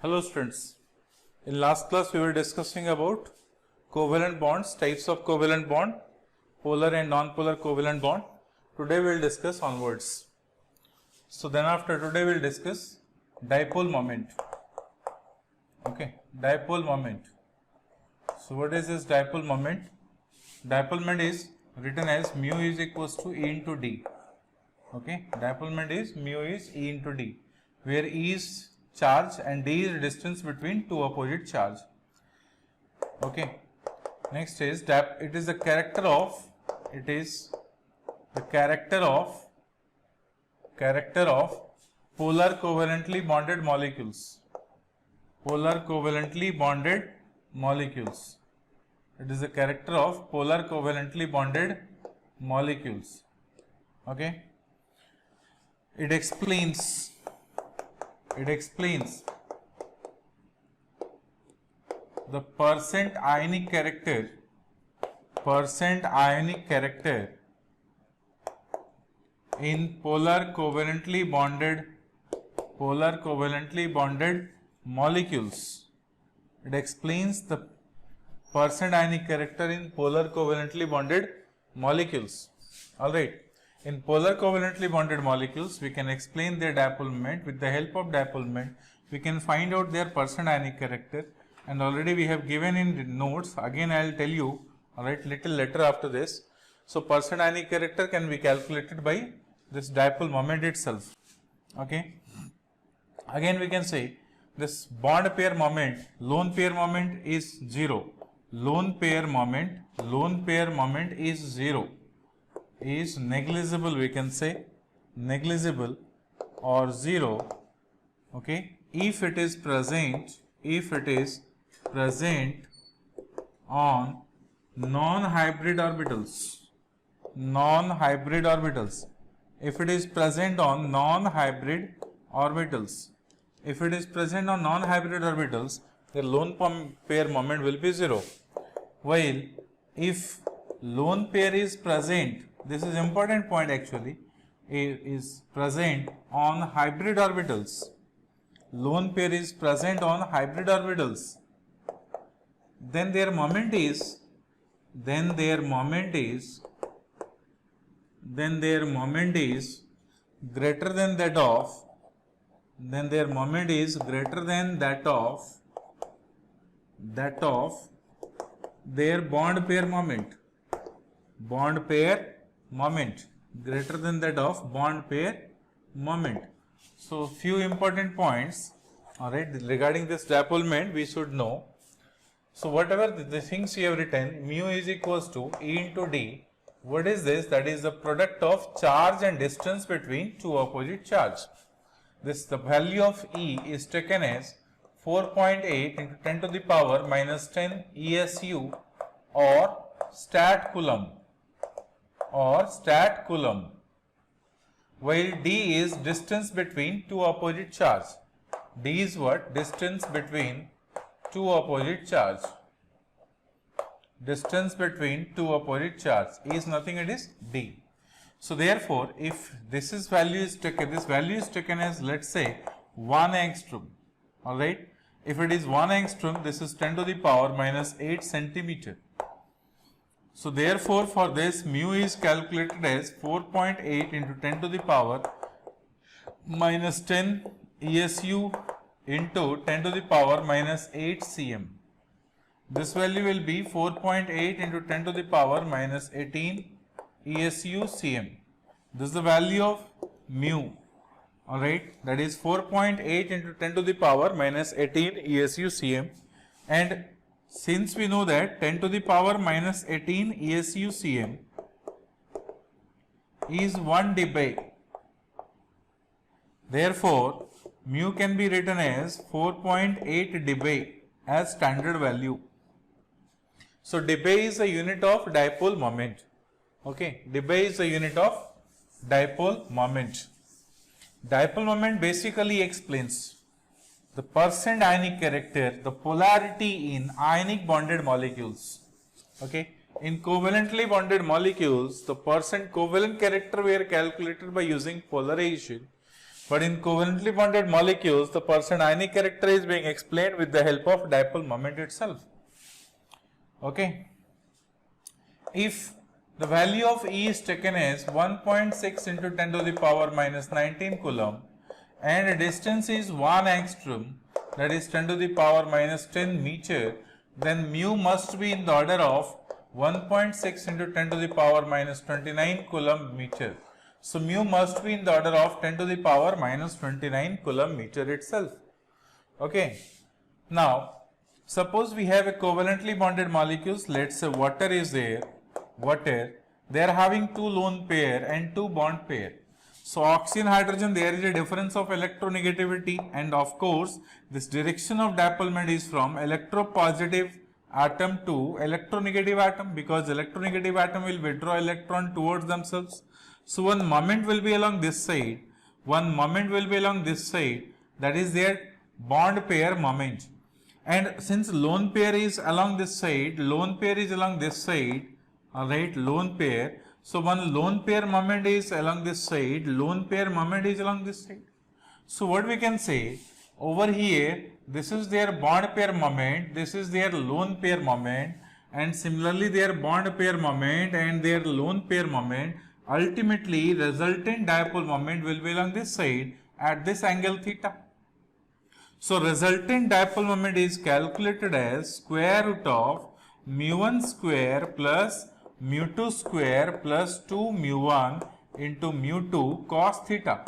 Hello students, in last class we were discussing about covalent bonds, types of covalent bond, polar and non-polar covalent bond. Today we will discuss onwards. So then after today we will discuss dipole moment. Okay, dipole moment. So what is this dipole moment? Dipole moment is written as mu is equals to E into D. Okay, dipole moment is mu is E into D, where E is charge and D is distance between two opposite charge. Okay, next is it is the character of polar covalently bonded molecules. Polar covalently bonded molecules. It is the character of polar covalently bonded molecules. Okay, it explains the percent ionic character in polar covalently bonded molecules. It explains the percent ionic character in polar covalently bonded molecules. All right. In polar covalently bonded molecules, we can explain their dipole moment. With the help of dipole moment, we can find out their percent ionic character. And already we have given in the notes. Again, I will tell you, alright, little later after this. So, percent ionic character can be calculated by this dipole moment itself. Okay. Again, we can say this bond pair moment, lone pair moment is 0. Lone pair moment is 0. Is negligible, we can say negligible or 0. Okay, if it is present on non-hybrid orbitals. If it is present on non-hybrid orbitals, the lone pair moment will be 0. While if lone pair is present, this is important point actually, is present on hybrid orbitals. Lone pair is present on hybrid orbitals. Then their moment is greater than that of their bond pair moment. Greater than that of bond pair moment. So, few important points, alright, regarding this dipole moment we should know. So, whatever the things you have written, mu is equals to E into D. What is this? That is the product of charge and distance between two opposite charge. The value of E is taken as 4.8 into 10 to the power minus 10 ESU or stat coulomb. While D is distance between two opposite charge. D is what? Distance between two opposite charge. Distance between two opposite charge is nothing, it is D. So therefore, if this value is taken as, let's say, 1 angstrom. Alright. If it is 1 angstrom, this is 10 to the power minus 8 centimeter. So therefore, for this mu is calculated as 4.8 into 10 to the power minus 10 ESU into 10 to the power minus 8 cm. This value will be 4.8 into 10 to the power minus 18 ESU cm. This is the value of mu. Alright, that is 4.8 into 10 to the power minus 18 ESU cm. And since we know that 10 to the power minus 18 ESU cm is 1 dB. Therefore, mu can be written as 4.8 dB as standard value. So, dB is a unit of dipole moment. Okay, dB is a unit of dipole moment. Dipole moment basically explains the percent ionic character, the polarity in ionic bonded molecules. Okay, in covalently bonded molecules, the percent covalent character were calculated by using polarization. But in covalently bonded molecules, the percent ionic character is being explained with the help of dipole moment itself. Okay. If the value of E is taken as 1.6 into 10 to the power minus 19 coulomb and the distance is 1 angstrom, that is 10 to the power minus 10 meter, then mu must be in the order of 1.6 into 10 to the power minus 29 coulomb meter. So mu must be in the order of 10 to the power minus 29 coulomb meter itself. Okay. Now, suppose we have a covalently bonded molecules. Let's say water is there. Water, they are having two lone pair and two bond pair. So oxygen, hydrogen, there is a difference of electronegativity, and of course this direction of dipolement is from electropositive atom to electronegative atom, because electronegative atom will withdraw electron towards themselves. So one moment will be along this side, one moment will be along this side, that is their bond pair moment. And since lone pair is along this side, lone pair is along this side, alright, lone pair. So one lone pair moment is along this side, lone pair moment is along this side. So what we can say, over here, this is their bond pair moment, this is their lone pair moment, and similarly their bond pair moment and their lone pair moment, ultimately resultant dipole moment will be along this side at this angle theta. So resultant dipole moment is calculated as square root of mu1 square plus mu2 square plus 2 mu1 into mu2 cos theta.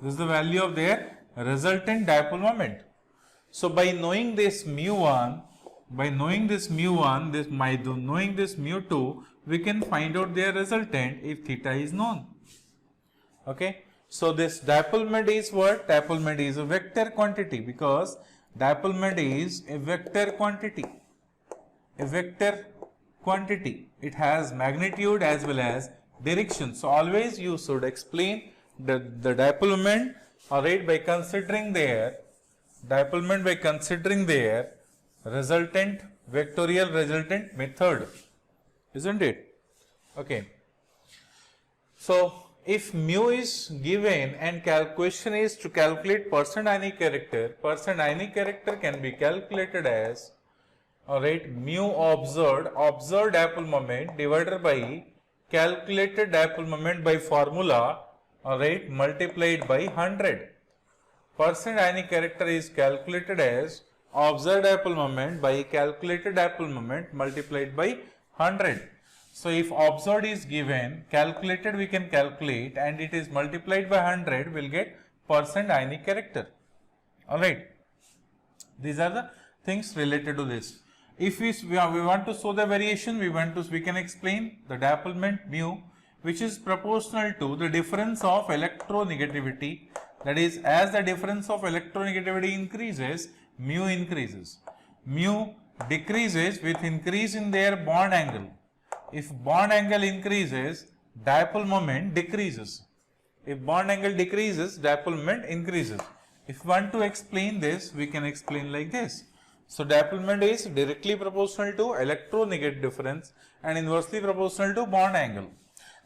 This is the value of their resultant dipole moment. So by knowing this mu1, knowing this mu2, we can find out their resultant if theta is known. Okay. So this dipole moment is what? Dipole moment is a vector quantity, because dipole moment is a vector quantity. A vector quantity. It has magnitude as well as direction. So always you should explain the dipole moment, alright, by considering their dipole moment by considering their resultant, vectorial resultant method, isn't it? Okay. So if mu is given and question is to calculate percent ionic character can be calculated as, alright, mu observed dipole moment divided by calculated dipole moment by formula, alright, multiplied by 100. Percent ionic character is calculated as observed dipole moment by calculated dipole moment multiplied by 100. So if observed is given, calculated we can calculate, and it is multiplied by 100, we'll get percent ionic character. Alright. These are the things related to this. If we want to show the variation, we can explain the dipole moment mu, which is proportional to the difference of electronegativity. That is, as the difference of electronegativity increases, mu increases. Mu decreases with increase in their bond angle. If bond angle increases, dipole moment decreases. If bond angle decreases, dipole moment increases. If we want to explain this, we can explain like this. So dipole moment is directly proportional to electronegative difference and inversely proportional to bond angle.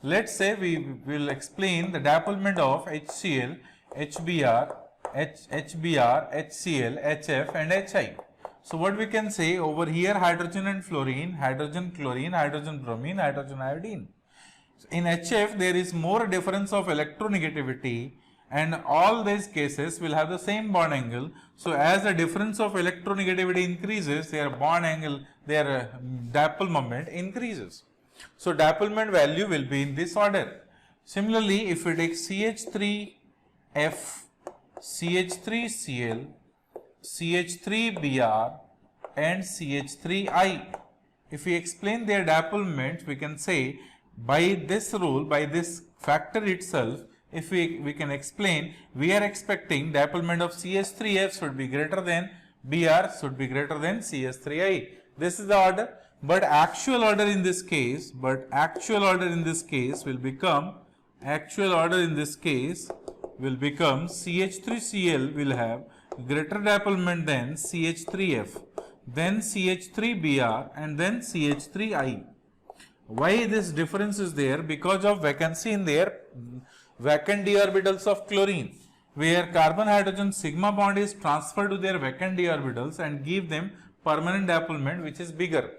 Let's say we will explain the dipole moment of HCl, HBr, HCl, HF and HI. So what we can say, over here hydrogen and fluorine, hydrogen chlorine, hydrogen bromine, hydrogen iodine. In HF there is more difference of electronegativity, and all these cases will have the same bond angle. So as the difference of electronegativity increases, their bond angle, their dipole moment increases. So dipole moment value will be in this order. Similarly, if we take CH3F, CH3Cl, CH3Br and CH3I. If we explain their dipole moment, we can say by this rule, by this factor itself, if we can explain, we are expecting dipole moment of CH3F should be greater than Br should be greater than CH3I. This is the order, but actual order in this case will become CH3Cl will have greater dipole moment than CH3F, then CH3Br and then CH3I. Why this difference is there? Because of vacancy in their vacant d orbitals of chlorine, where carbon hydrogen sigma bond is transferred to their vacant d orbitals and give them permanent dipole which is bigger.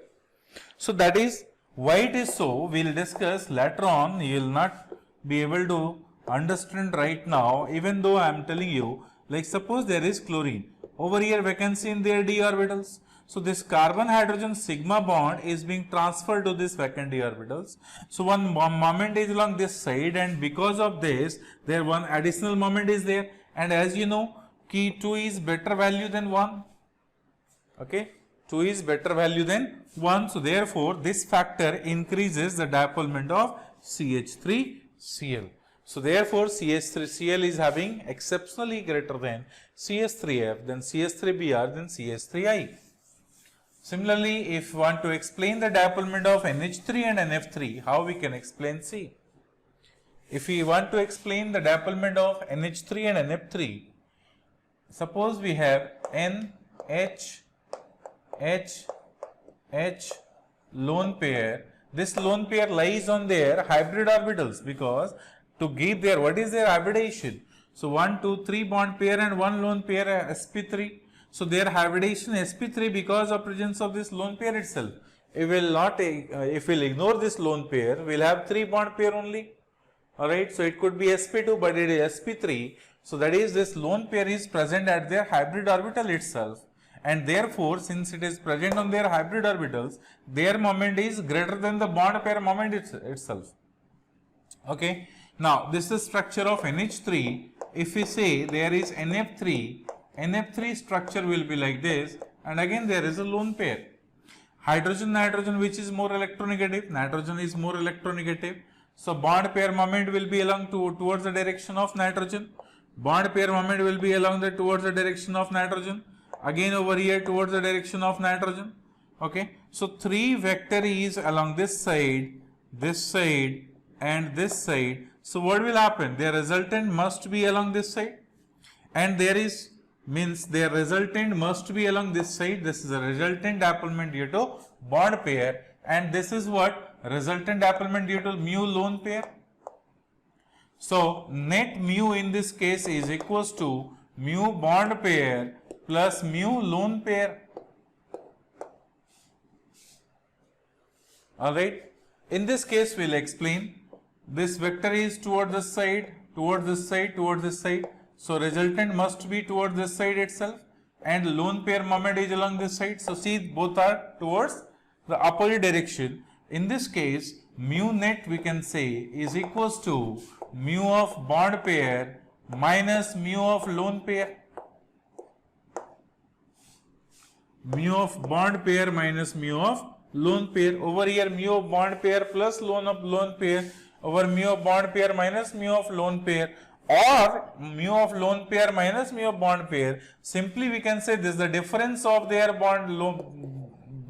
So that is why it is so. We will discuss later on. You will not be able to understand right now, even though I am telling you, like suppose there is chlorine, over here vacancy in their d orbitals. So this carbon hydrogen sigma bond is being transferred to this vacant d orbitals. So one moment is along this side, and because of this there one additional moment is there, and as you know, key 2 is better value than 1. Okay, 2 is better value than 1. So therefore this factor increases the dipole moment of CH3Cl. So therefore CH3Cl is having exceptionally greater than CH3F, then CH3Br, then CH3I. Similarly, if you want to explain the dipole moment of NH3 and NF3, how we can explain? See, if we want to explain the dipole moment of NH3 and NF3, suppose we have NH, H, H lone pair. This lone pair lies on their hybrid orbitals, because to give their, what is their hybridization? So 1, 2, 3 bond pair and one lone pair sp3. So their hybridization sp3 because of presence of this lone pair itself. If we'll ignore this lone pair, we'll have 3 bond pair only. Alright, so it could be sp2, but it is sp3. So that is, this lone pair is present at their hybrid orbital itself, and therefore since it is present on their hybrid orbitals, their moment is greater than the bond pair moment itself. Okay. Now this is structure of NH3. If we say there is NF3, NF3 structure will be like this, and again there is a lone pair. Hydrogen, nitrogen, which is more electronegative? Nitrogen is more electronegative. So bond pair moment will be along towards the direction of nitrogen. Bond pair moment will be along towards the direction of nitrogen. Again over here towards the direction of nitrogen. Okay. So 3 vector is along this side, and this side. So what will happen? Their resultant must be along this side, and there is, means their resultant must be along this side. This is a resultant dipole moment due to bond pair, and this is what? Resultant dipole moment due to mu lone pair. So net mu in this case is equals to mu bond pair plus mu lone pair. Alright. In this case we will explain. This vector is toward this side, toward this side, toward this side. So resultant must be toward this side itself, and lone pair moment is along this side. So see, both are towards the opposite direction. In this case, mu net we can say is equals to mu of bond pair minus mu of lone pair. Mu of bond pair minus mu of lone pair. Over here mu of bond pair plus lone pair, over mu of bond pair minus mu of lone pair, or mu of lone pair minus mu of bond pair. Simply we can say this is the difference of their bond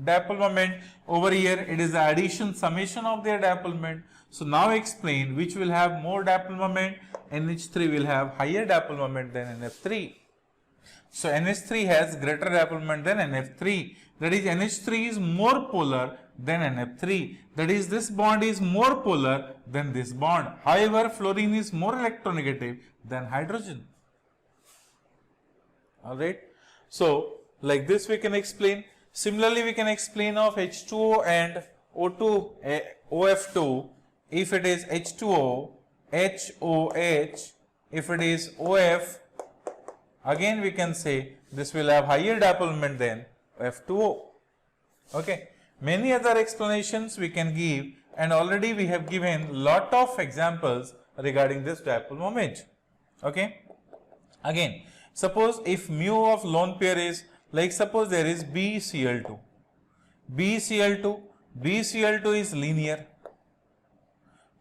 dipole moment. Over here it is the addition summation of their dipole moment. So now explain which will have more dipole moment. NH3 will have higher dipole moment than NF3. So NH3 has greater dipole moment than NF3. That is, NH3 is more polar than NF3. That is, this bond is more polar than this bond. However, fluorine is more electronegative than hydrogen. Alright. So like this we can explain. Similarly, we can explain of H2O and O2, OF2. If it is H2O, HOH, if it is OF, again we can say this will have higher dipole moment than F2O. Okay. Many other explanations we can give, and already we have given lot of examples regarding this dipole moment. Okay. Again, suppose if mu of lone pair is, like suppose there is BCl2. BCl2 is linear.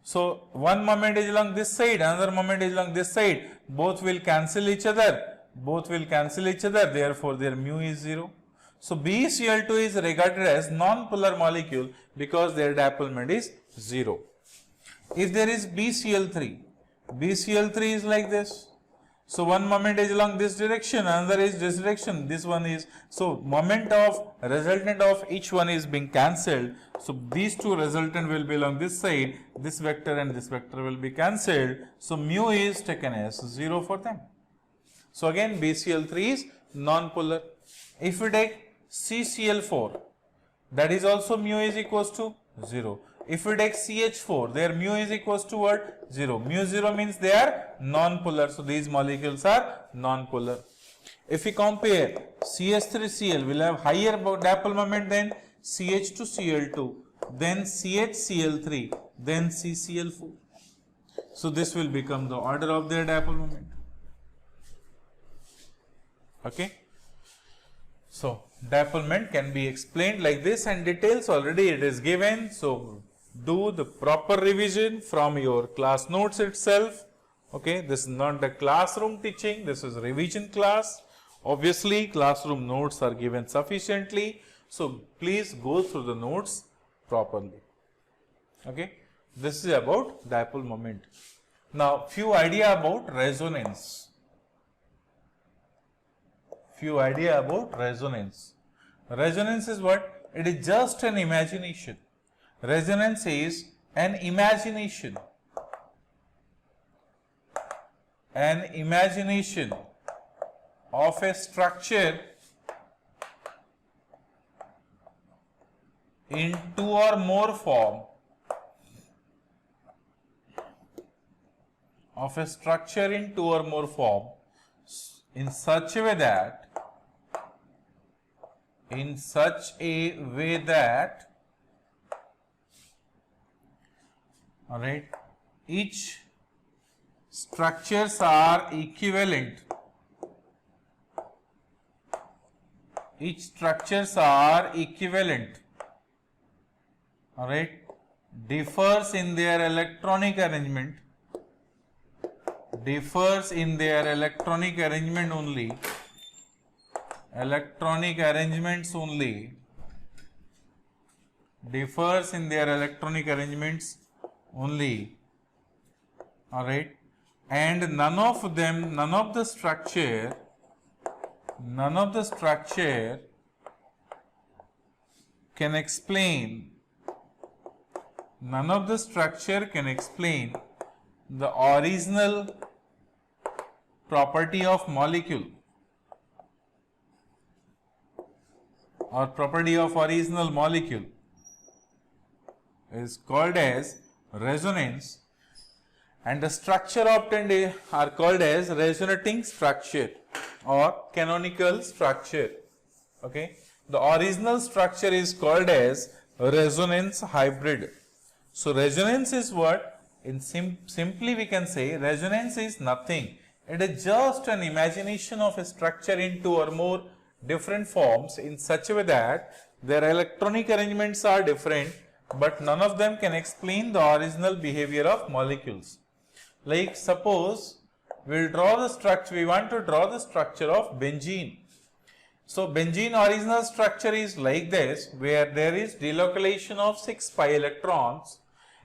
So one moment is along this side, another moment is along this side. Both will cancel each other. Therefore, their mu is 0. So BCl2 is regarded as non-polar molecule because their dipole moment is 0. If there is BCl3 is like this. So one moment is along this direction, another is this direction, this one is, so moment of resultant of each one is being cancelled. So these two resultant will be along this side, this vector and this vector will be cancelled. So mu is taken as 0 for them. So again BCl3 is non-polar. If we take CCl4, that is also mu is equals to 0. If we take CH4, their mu is equals to what? 0. Mu 0 means they are non-polar. So these molecules are non-polar. If we compare CH3Cl, will have higher dipole moment than CH2Cl2, then CHCl3, then CCl4. So this will become the order of their dipole moment. Okay. So dipole moment can be explained like this, and details already it is given. So do the proper revision from your class notes itself. Okay, this is not the classroom teaching, this is revision class. Obviously classroom notes are given sufficiently, so please go through the notes properly. Okay, this is about dipole moment. Now few idea about resonance. Few idea about resonance. Resonance is what? It is just an imagination. Resonance is an imagination. An imagination of a structure in two or more form. Of a structure in two or more form in such a way that all right, each structures are equivalent. Each structures are equivalent. All right, differs in their electronic arrangement. Differs in their electronic arrangement only. Electronic arrangements only. Differs in their electronic arrangements only. All right, and none of the structure can explain. None of the structure can explain the original property of molecule or property of original molecule is called as resonance, and the structure obtained are called as resonating structure or canonical structure. Okay, the original structure is called as resonance hybrid. So resonance is what? In simply we can say resonance is nothing. It is just an imagination of a structure in two or more different forms in such a way that their electronic arrangements are different, but none of them can explain the original behavior of molecules. Like suppose we want to draw the structure of benzene. So benzene original structure is like this, where there is delocalization of 6 pi electrons,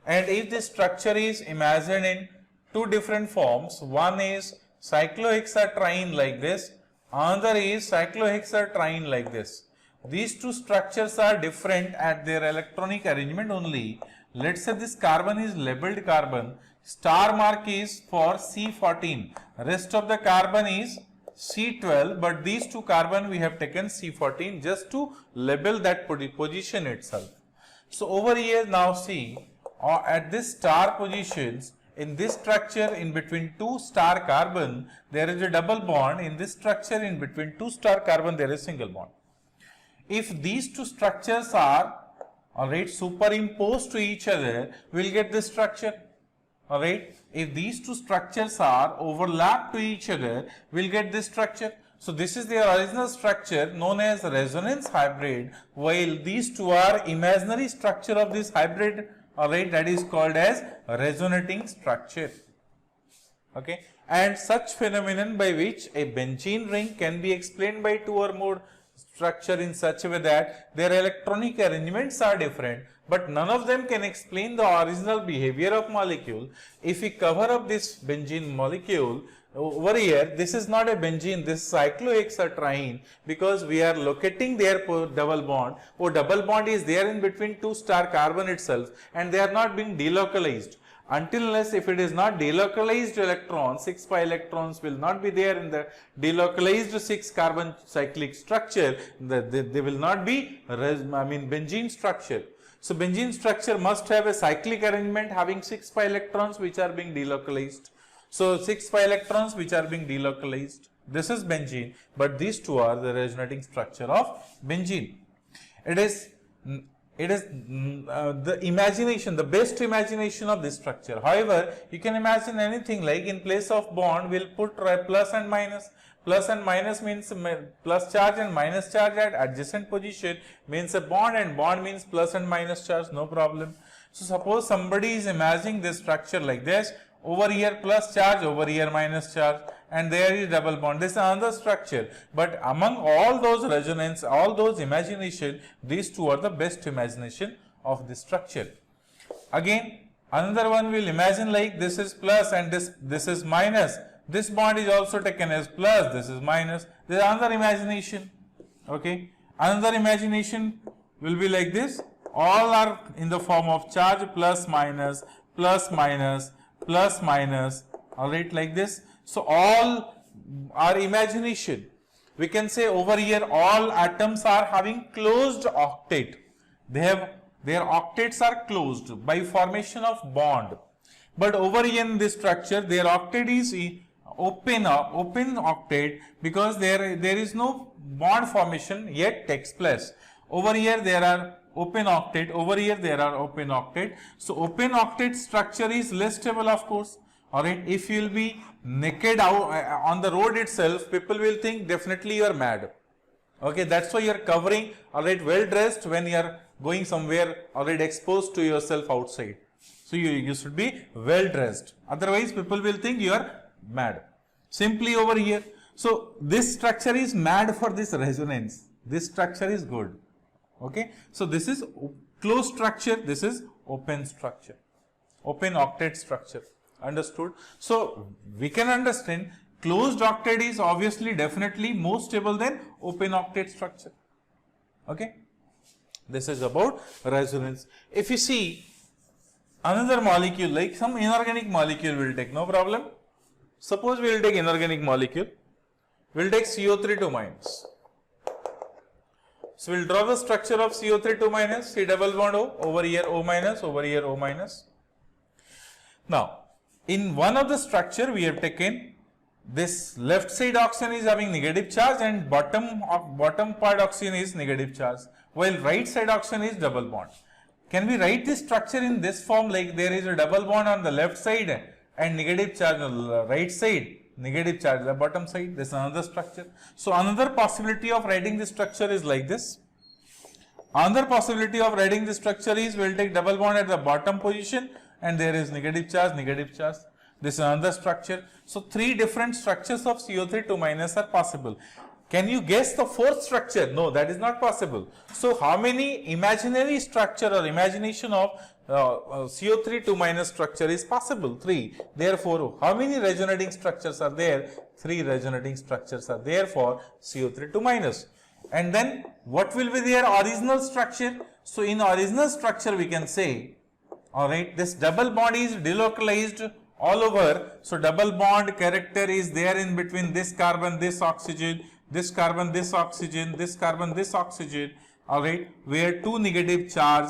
and if this structure is imagined in two different forms, one is cyclohexatriene like this, another is cyclohexatriene like this. These two structures are different at their electronic arrangement only. Let's say this carbon is labeled carbon, star mark is for C14, rest of the carbon is C12, but these two carbon we have taken C14 just to label that position itself. So over here now see, at this star positions, in this structure in between two star carbon there is a double bond, in this structure in between two star carbon there is single bond. If these two structures are alright superimposed to each other, we will get this structure. Alright, if these two structures are overlapped to each other, we will get this structure. So this is the original structure known as resonance hybrid, while these two are imaginary structure of this hybrid. Alright, that is called as resonating structure. Okay, and such phenomenon by which a benzene ring can be explained by two or more structure in such a way that their electronic arrangements are different, but none of them can explain the original behavior of molecule. If we cover up this benzene molecule over here, this is not a benzene, this is cyclohexatriene, because we are locating their double bond, or double bond is there in between two star carbon itself, and they are not being delocalized. Until unless if it is not delocalized electron, 6 pi electrons will not be there in the delocalized 6 carbon cyclic structure, they will not be benzene structure. So benzene structure must have a cyclic arrangement having 6 pi electrons which are being delocalized. So 6 pi electrons which are being delocalized. This is benzene, but these two are the resonating structure of benzene. It is the imagination, the best imagination of this structure. However, you can imagine anything, like in place of bond, we'll put plus and minus. Plus and minus means plus charge and minus charge at adjacent position means a bond, and bond means plus and minus charge, no problem. So suppose somebody is imagining this structure like this, over here plus charge, over here minus charge, and there is double bond. This is another structure, but among all those resonance, all those imagination, these two are the best imagination of this structure. Again, another one will imagine like this is plus and this is minus. This bond is also taken as plus, this is minus. There is another imagination. Okay, another imagination will be like this. All are in the form of charge, plus minus, plus minus, plus minus. All right, like this. So all are imagination. We can say over here all atoms are having closed octet. They have their octets are closed by formation of bond. But over here in this structure, their octet is open octet, because there is no bond formation yet takes place. Over here there are open octet, over here there are open octet. So open octet structure is less stable, of course. Alright, if you will be naked out on the road itself, people will think definitely you are mad. Okay, that's why you are covering, alright, well dressed when you are going somewhere, already exposed to yourself outside. So you should be well dressed. Otherwise, people will think you are mad. Simply over here. So this structure is mad for this resonance. This structure is good. Okay. So this is closed structure. This is open structure. Open octet structure. Understood? So we can understand closed octet is obviously definitely more stable than open octet structure. Okay. This is about resonance. If you see another molecule, like some inorganic molecule, will take, no problem. Suppose we will take inorganic molecule, we will take CO3 2 minus. So we will draw the structure of CO3 2 minus, C double bond O, over here O minus, over here O minus. Now, in one of the structure we have taken this left side oxygen is having negative charge and bottom part oxygen is negative charge, while right side oxygen is double bond. Can we write this structure in this form, like there is a double bond on the left side and negative charge on the right side, negative charge on the bottom side? This is another structure. So another possibility of writing this structure is like this. Another possibility of writing this structure is we will take double bond at the bottom position and there is negative charge, negative charge. This is another structure. So three different structures of CO3 2 minus are possible. Can you guess the fourth structure? No, that is not possible. So how many imaginary structure or imagination of CO3 2 minus structure is possible? 3. Therefore, how many resonating structures are there? 3 resonating structures are there for CO3 2 minus. And then what will be their original structure? So in original structure we can say, alright, this double bond is delocalized all over. So double bond character is there in between this carbon, this oxygen, this carbon, this oxygen, this carbon, this oxygen, alright, where 2 negative charge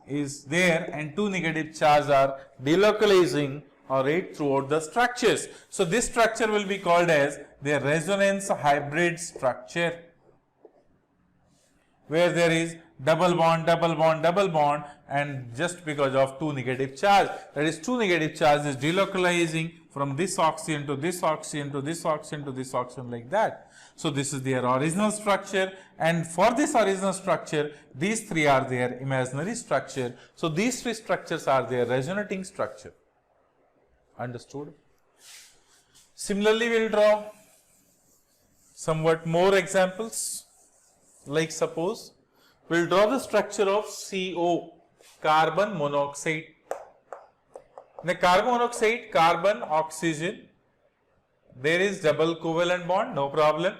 is there and 2 negative charge are delocalizing, alright, throughout the structures. So this structure will be called as the resonance hybrid structure, where there is double bond, double bond, double bond, and just because of 2 negative charge, that is 2 negative charge is delocalizing from this oxygen to this oxygen to this oxygen to this oxygen, like that. So this is their original structure, and for this original structure, these 3 are their imaginary structure. So these 3 structures are their resonating structure. Understood? Similarly, we will draw somewhat more examples. Like suppose we will draw the structure of CO, carbon monoxide. In the carbon monoxide, carbon, oxygen, there is double covalent bond, no problem.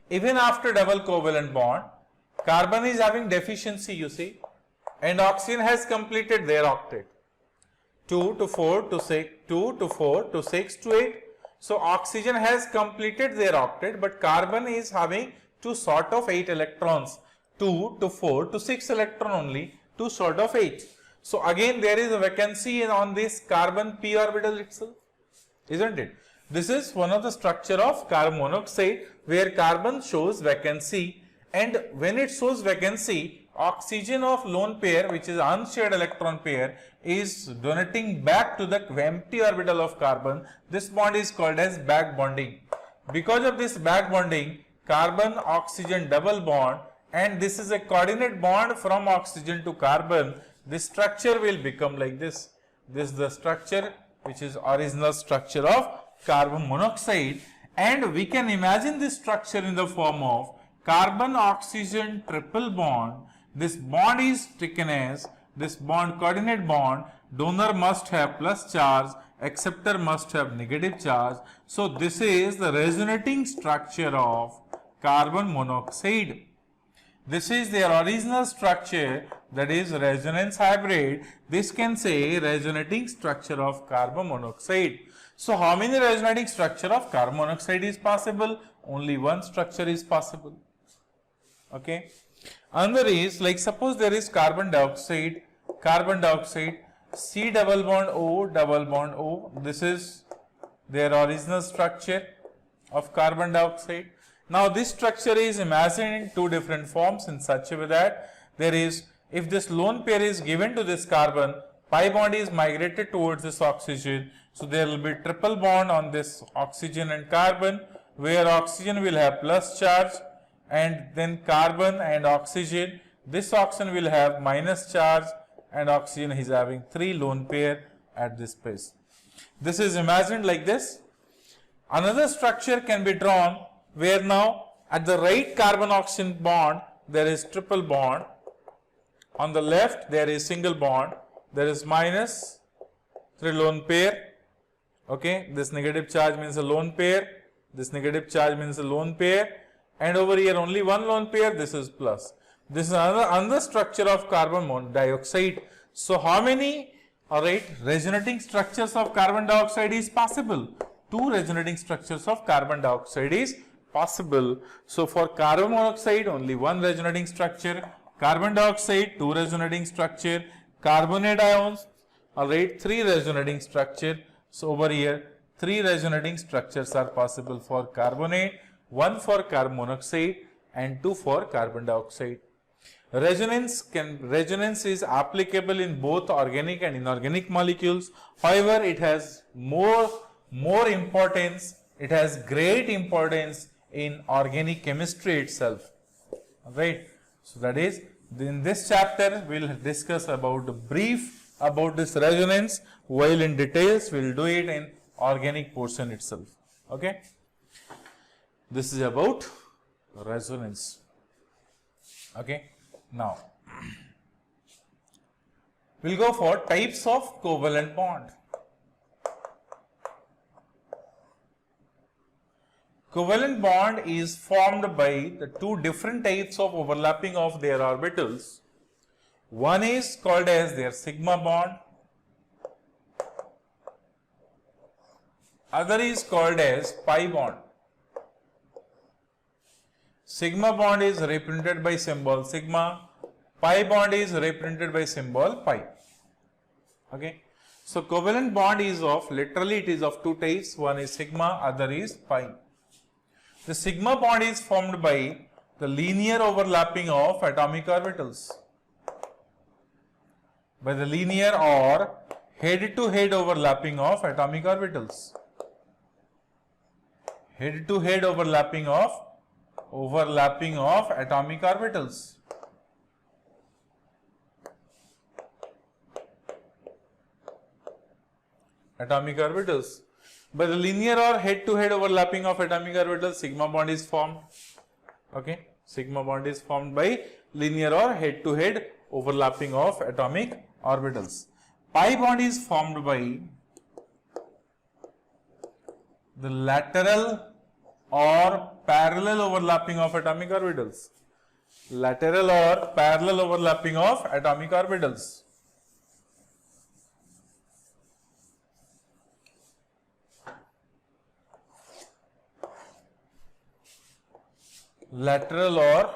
Even after double covalent bond, carbon is having deficiency, you see, and oxygen has completed their octet. 2 to 4 to 6, 2 to 4 to 6 to 8. So oxygen has completed their octet, but carbon is having 2 sort of 8 electrons. 2 to 4 to 6 electron only, 2 sort of 8. So again there is a vacancy on this carbon p orbital itself, isn't it? This is one of the structure of carbon monoxide where carbon shows vacancy, and when it shows vacancy, oxygen of lone pair, which is unshared electron pair, is donating back to the empty orbital of carbon. This bond is called as back bonding. Because of this back bonding, carbon oxygen double bond, and this is a coordinate bond from oxygen to carbon. This structure will become like this. This is the structure which is original structure of carbon monoxide, and we can imagine this structure in the form of carbon oxygen triple bond. This bond is taken as this bond coordinate bond. Donor must have plus charge, acceptor must have negative charge. So this is the resonating structure of carbon monoxide. This is their original structure, that is resonance hybrid. This can say resonating structure of carbon monoxide. So how many resonating structure of carbon monoxide is possible? Only one structure is possible. Okay. Another is, like suppose there is carbon dioxide, C double bond O, this is their original structure of carbon dioxide. Now this structure is imagined in two different forms in such a way that there is, if this lone pair is given to this carbon, pi bond is migrated towards this oxygen. So there will be triple bond on this oxygen and carbon, where oxygen will have plus charge, and then carbon and oxygen, this oxygen will have minus charge, and oxygen is having 3 lone pair at this place. This is imagined like this. Another structure can be drawn where now at the right carbon oxygen bond there is triple bond, on the left there is single bond, there is minus 3 lone pair. Okay, this negative charge means a lone pair, this negative charge means a lone pair, and over here only one lone pair, this is plus. This is another structure of carbon dioxide. So how many resonating structures of carbon dioxide is possible? 2 resonating structures of carbon dioxide is possible. So for carbon monoxide only 1 resonating structure, carbon dioxide 2 resonating structure, carbonate ions 3 resonating structure. So over here 3 resonating structures are possible for carbonate, 1 for carbon monoxide and 2 for carbon dioxide. Resonance is applicable in both organic and inorganic molecules. However, it has more importance, it has great importance in organic chemistry itself. Right. So that is, in this chapter we will discuss about brief about this resonance, while in details we will do it in organic portion itself. Okay. This is about resonance. Okay. Now we will go for types of covalent bond. Covalent bond is formed by the 2 different types of overlapping of their orbitals. One is called as their sigma bond, other is called as pi bond. Sigma bond is represented by symbol sigma, pi bond is represented by symbol pi. Okay. So covalent bond is of, literally it is of 2 types, one is sigma, other is pi. The sigma bond is formed by the linear overlapping of atomic orbitals, by the linear or head-to-head overlapping of atomic orbitals. Head-to-head overlapping of atomic orbitals. By the linear or head-to-head overlapping of atomic orbitals, sigma bond is formed. Okay, sigma bond is formed by linear or head-to-head overlapping of atomic orbitals. Pi bond is formed by The lateral or parallel overlapping of atomic orbitals. Lateral or parallel overlapping of atomic orbitals. Lateral or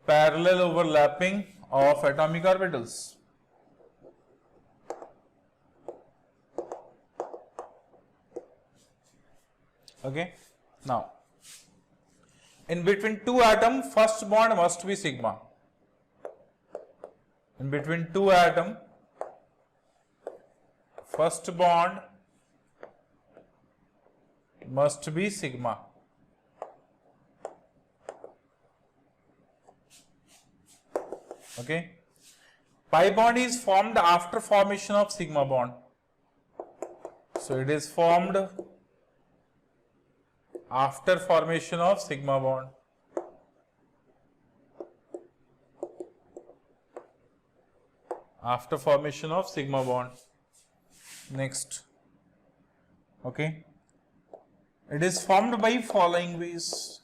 parallel overlapping of atomic orbitals. Okay. Now, in between two atoms, first bond must be sigma. In between two atoms, first bond must be sigma. Okay. Pi bond is formed after formation of sigma bond. So it is formed after formation of sigma bond. After formation of sigma bond. Next. Okay. It is formed by following ways.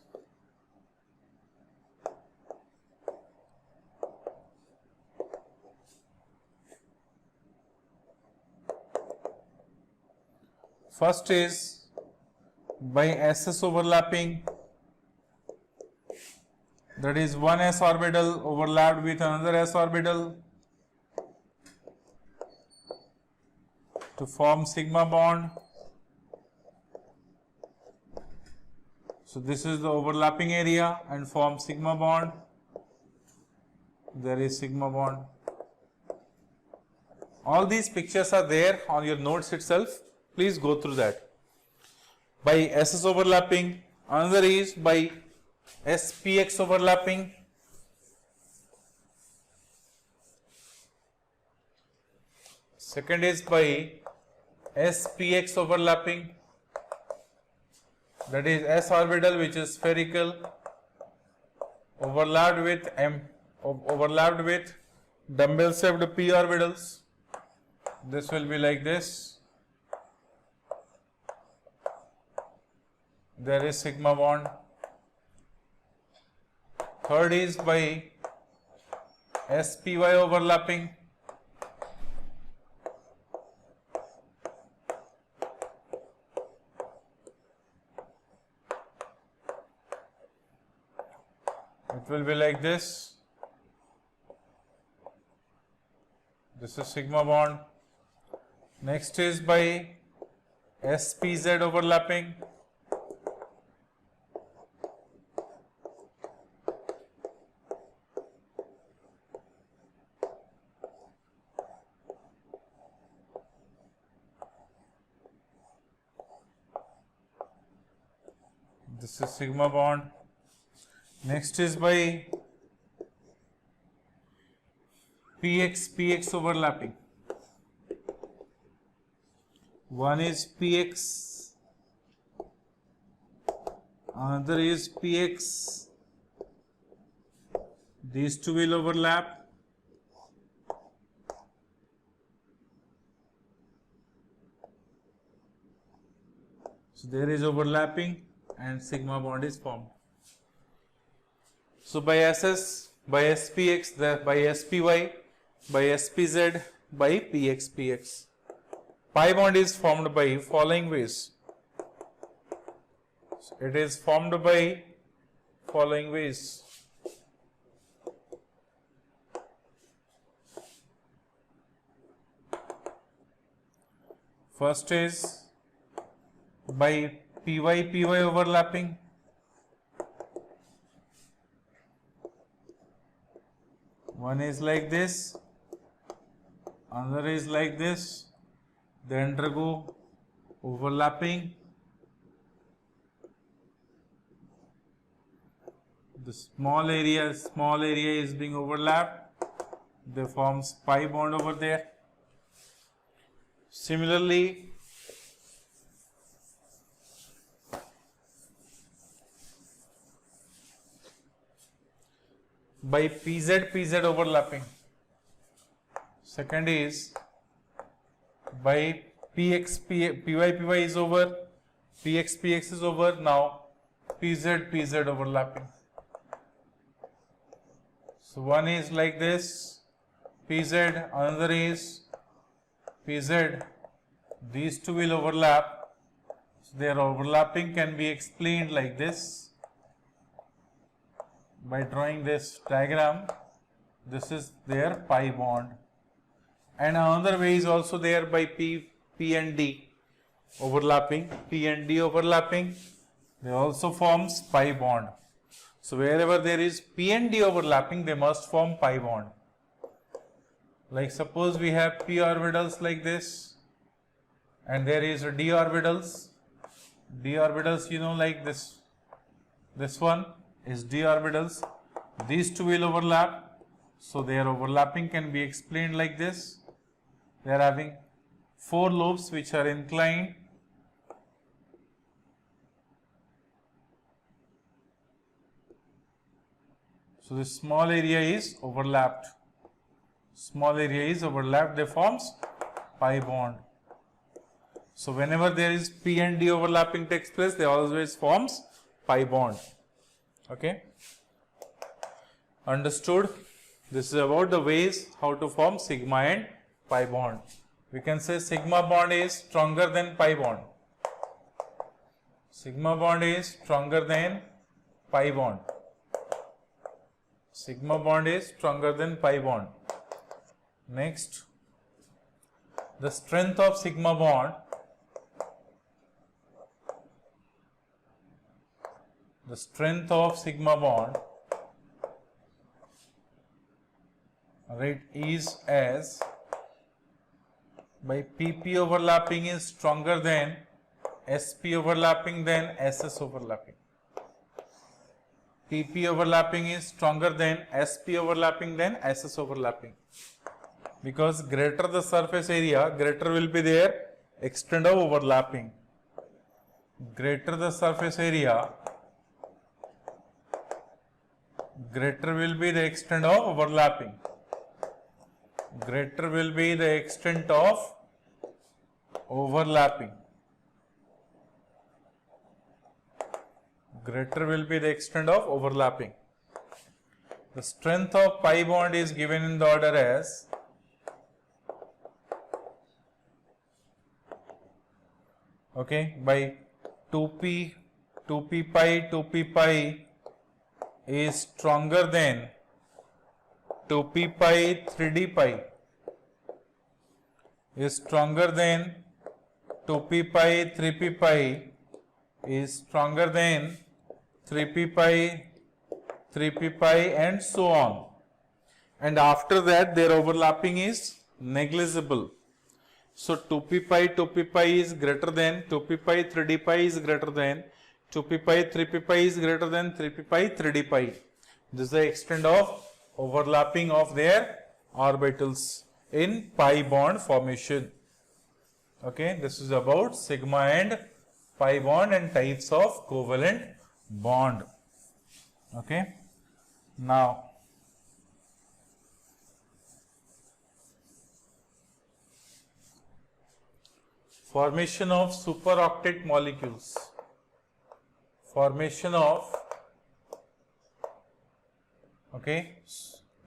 First is by SS overlapping, that is one s orbital overlapped with another s orbital to form sigma bond. So this is the overlapping area and form sigma bond. There is sigma bond. All these pictures are there on your notes itself. Please go through that. By SS overlapping, another is by SPX overlapping. Second is by SPX overlapping, that is s orbital which is spherical overlapped with dumbbell shaped p orbitals. This will be like this. There is sigma bond. Third is by SPY overlapping. It will be like this. This is sigma bond. Next is by SPZ overlapping. This is sigma bond. Next is by PX overlapping. One is PX, another is PX. These two will overlap. So there is overlapping and sigma bond is formed. So by SS, by SPX, by SPY, by SPZ, by PX. Pi bond is formed by following ways. It is formed by following ways. First is by PY overlapping. One is like this, another is like this. They undergo overlapping. The small area is being overlapped. They forms pi bond over there. Similarly, by PZ overlapping. Second is by PY is over. Px is over. Now Pz overlapping. So one is like this, Pz, another is Pz. These two will overlap. So their overlapping can be explained like this by drawing this diagram. This is their pi bond, and another way is also there by P and D overlapping. P and D overlapping, they also forms pi bond. So wherever there is P and D overlapping, they must form pi bond. Like suppose we have p orbitals like this, and there is d orbitals. D orbitals, you know, like this. This one is d orbitals. These two will overlap. So their overlapping can be explained like this. They are having 4 lobes which are inclined. So this small area is overlapped. Small area is overlapped, they forms pi bond. So whenever there is P and D overlapping takes place, they always forms pi bond. Okay. Understood? This is about the ways how to form sigma and pi bond. We can say sigma bond is stronger than pi bond. Sigma bond is stronger than pi bond. Sigma bond is stronger than pi bond. Next, the strength of sigma bond. The strength of sigma bond, right, is as by PP overlapping is stronger than SP overlapping than SS overlapping. PP overlapping is stronger than SP overlapping than SS overlapping. Because greater the surface area, greater will be their extent of overlapping. Greater the surface area, greater will be the extent of overlapping. Greater will be the extent of overlapping. Greater will be the extent of overlapping. The strength of pi bond is given in the order as by 2p pi is stronger than 2p pi 3d pi is stronger than 2p pi 3p pi is stronger than 3p pi and so on, and after that their overlapping is negligible. So 2p pi is greater than 2p pi 3d pi is greater than 2p pi 3p pi is greater than 3p pi 3d pi. This is the extent of overlapping of their orbitals in pi bond formation. Okay, this is about sigma and pi bond and types of covalent bond. Okay, now formation of superoctet molecules. Formation of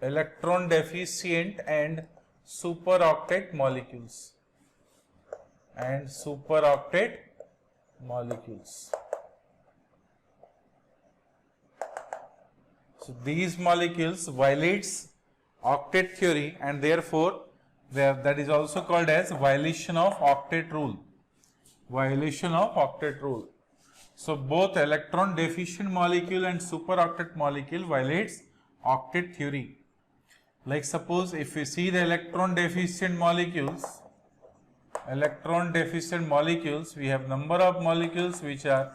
electron deficient and superoctet molecules. So these molecules violates octet theory, and therefore that is also called as violation of octet rule. Violation of octet rule. So both electron deficient molecule and superoctet molecule violates octet theory. Like suppose if we see the electron deficient molecules, we have number of molecules which are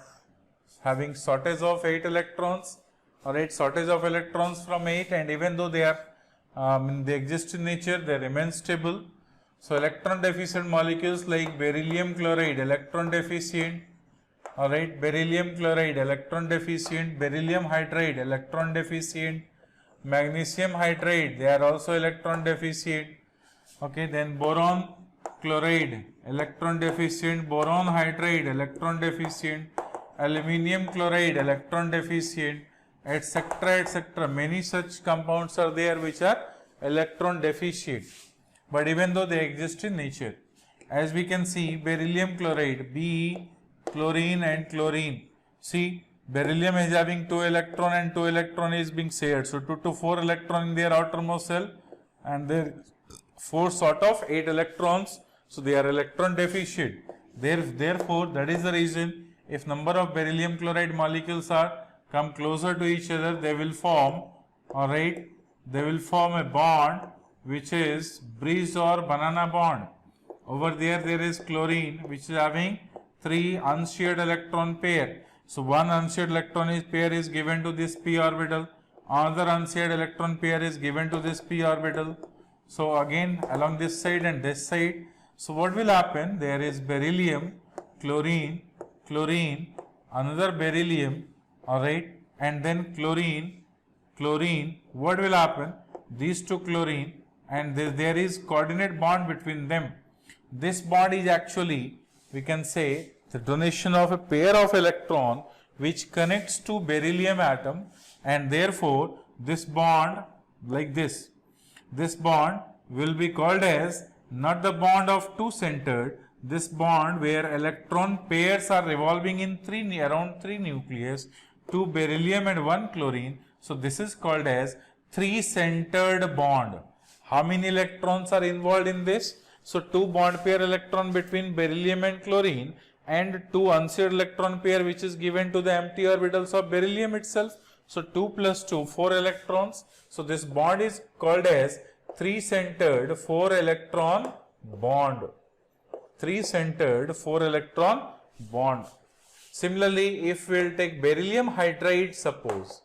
having shortage of 8 electrons, or 8 shortage of electrons from 8, and even though they are they exist in nature, they remain stable. So electron deficient molecules like beryllium chloride, electron deficient, alright, beryllium chloride, electron deficient, beryllium hydride, electron deficient, magnesium hydride, they are also electron deficient. Okay, then boron chloride, electron deficient, boron hydride, electron deficient, aluminium chloride, electron deficient, etc., etc. Many such compounds are there which are electron deficient, but even though they exist in nature. As we can see, beryllium chloride, Be, chlorine and chlorine. See, beryllium is having 2 electron and 2 electron is being shared. So 2 to 4 electron in their outermost shell, and there 4 sort of 8 electrons. So they are electron deficient. Therefore, that is the reason if number of beryllium chloride molecules are come closer to each other, they will form, alright, they will form a bond which is bridge or banana bond. Over there is chlorine which is having 3 unshared electron pair. So one unshared electron pair is given to this p orbital, another unshared electron pair is given to this p orbital. So again along this side and this side. So what will happen? There is beryllium, chlorine, chlorine, another beryllium, alright, and then chlorine, chlorine. What will happen? These two chlorine, and there is coordinate bond between them. This bond is actually, we can say, the donation of a pair of electron which connects to beryllium atom, and therefore this bond like this bond will be called as not the bond of two centered, this bond where electron pairs are revolving in around 3 nucleus, 2 beryllium and 1 chlorine. So this is called as 3-centered bond. How many electrons are involved in this? So 2 bond pair electron between beryllium and chlorine, and 2 unshared electron pair which is given to the empty orbitals of beryllium itself. So 2 plus 2, 4 electrons. So this bond is called as 3-centered 4 electron bond. 3-centered 4 electron bond. Similarly, if we will take beryllium hydride, suppose,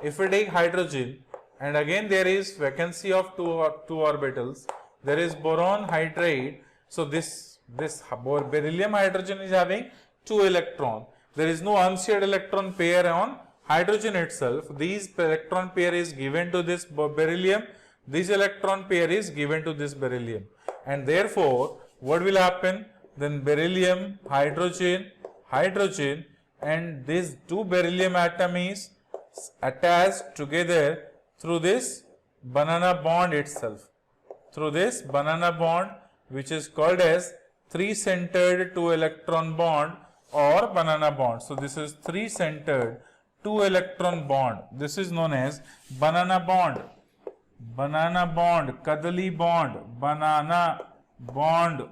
if we take hydrogen and again there is vacancy of two orbitals, there is boron hydride. So this beryllium hydrogen is having 2 electron. There is no unshared electron pair on hydrogen itself. This electron pair is given to this beryllium. This electron pair is given to this beryllium. And therefore, what will happen? Then beryllium, hydrogen, hydrogen, and these 2 beryllium atom is attached together through this banana bond itself. Through this banana bond, which is called as 3-centered 2 electron bond or banana bond. So this is 3-centered 2 electron bond. This is known as banana bond. Banana bond, Kadali bond, banana bond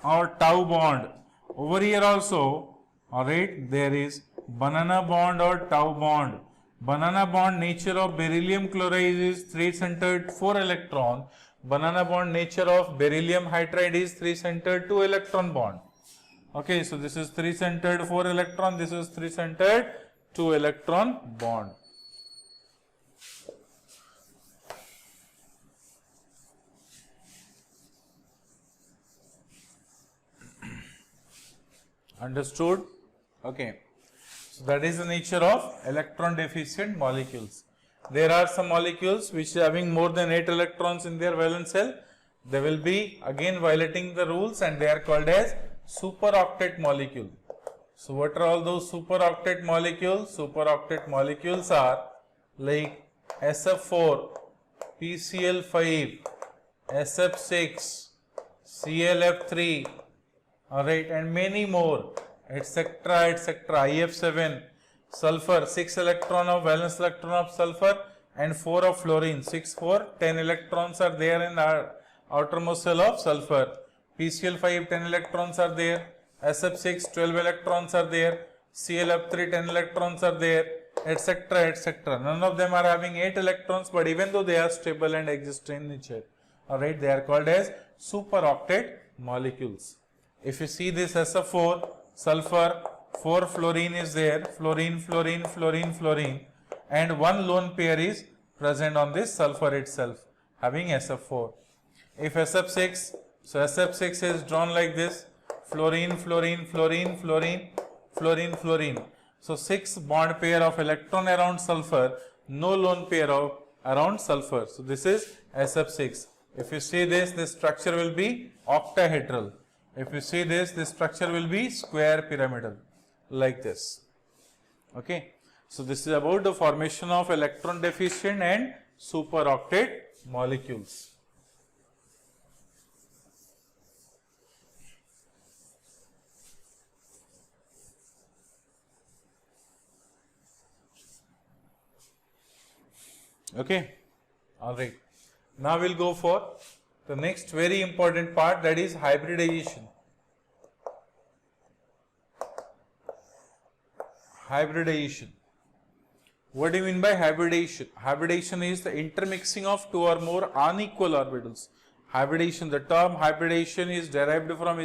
or tau bond. Over here also, alright, there is banana bond or tau bond. Banana bond nature of beryllium chloride is 3-centered 4 electron. Banana bond nature of beryllium hydride is 3-centered 2 electron bond. Okay, so this is 3-centered 4 electron, this is 3-centered 2 electron bond. Understood? Okay. So that is the nature of electron deficient molecules. There are some molecules which are having more than 8 electrons in their valence shell. They will be again violating the rules and they are called as superoctet molecule. So what are all those superoctet molecules? Superoctet molecules are like SF4, PCl5, SF6, ClF3, alright, and many more, etc., etc. IF7, sulfur, 6 electron of valence electron of sulfur and 4 of fluorine. 6, 4, 10 electrons are there in our outermost shell of sulfur. PCl5, 10 electrons are there. SF6, 12 electrons are there. ClF3, 10 electrons are there, etc., etc. None of them are having 8 electrons, but even though they are stable and exist in nature, alright, they are called as superoctet molecules. If you see this SF4, sulfur, 4 fluorine is there, fluorine, fluorine, fluorine, fluorine, and 1 lone pair is present on this sulfur itself, having SF4. If SF6, so SF6 is drawn like this, fluorine, fluorine, fluorine, fluorine, fluorine, fluorine. So 6 bond pair of electron around sulfur, no lone pair of around sulfur. So this is SF6. If you see this structure will be octahedral. If you see this structure will be square pyramidal, like this. Okay. So this is about the formation of electron deficient and superoctet molecules. Okay. All right. Now we'll go for the next very important part, that is hybridization. Hybridization. What do you mean by hybridization? Hybridization is the intermixing of two or more unequal orbitals. Hybridization, the term hybridization is derived from,